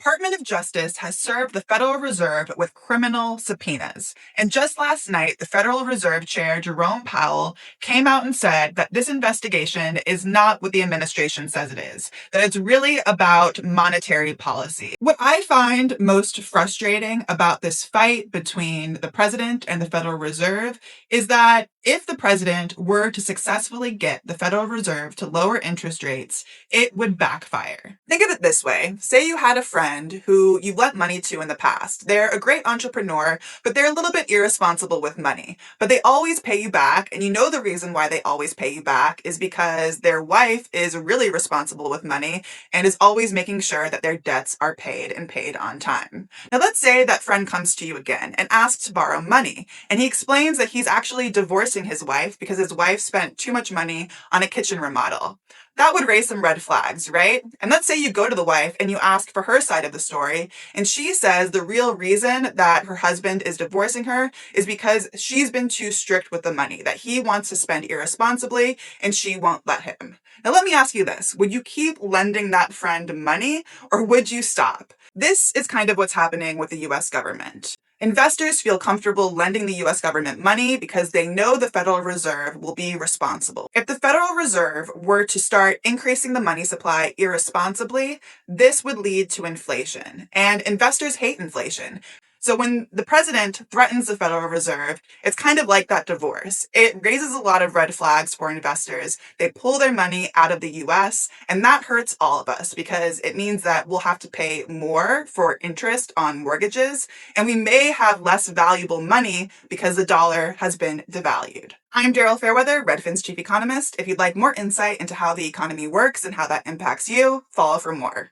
Department of Justice has served the Federal Reserve with criminal subpoenas. And just last night, the Federal Reserve Chair, Jerome Powell, came out and said that this investigation is not what the administration says it is, that it's really about monetary policy. What I find most frustrating about this fight between the president and the Federal Reserve is that if the president were to successfully get the Federal Reserve to lower interest rates, it would backfire. Think of it this way. Say you had a friend who you've lent money to in the past. They're a great entrepreneur, but they're a little bit irresponsible with money. But they always pay you back, and you know the reason why they always pay you back is because their wife is really responsible with money and is always making sure that their debts are paid and paid on time. Now let's say that friend comes to you again and asks to borrow money, and he explains that he's actually divorcing his wife because his wife spent too much money on a kitchen remodel. That would raise some red flags, right? And let's say you go to the wife and you ask for her side of the story, and she says the real reason that her husband is divorcing her is because she's been too strict with the money, that he wants to spend irresponsibly and she won't let him. Now let me ask you this. Would you keep lending that friend money or would you stop? This is kind of what's happening with the US government. Investors feel comfortable lending the US government money because they know the Federal Reserve will be responsible. If the Federal Reserve were to start increasing the money supply irresponsibly, this would lead to inflation. And investors hate inflation. So when the president threatens the Federal Reserve, it's kind of like that divorce. It raises a lot of red flags for investors. They pull their money out of the US, and that hurts all of us because it means that we'll have to pay more for interest on mortgages, and we may have less valuable money because the dollar has been devalued. I'm Daryl Fairweather, Redfin's chief economist. If you'd like more insight into how the economy works and how that impacts you, follow for more.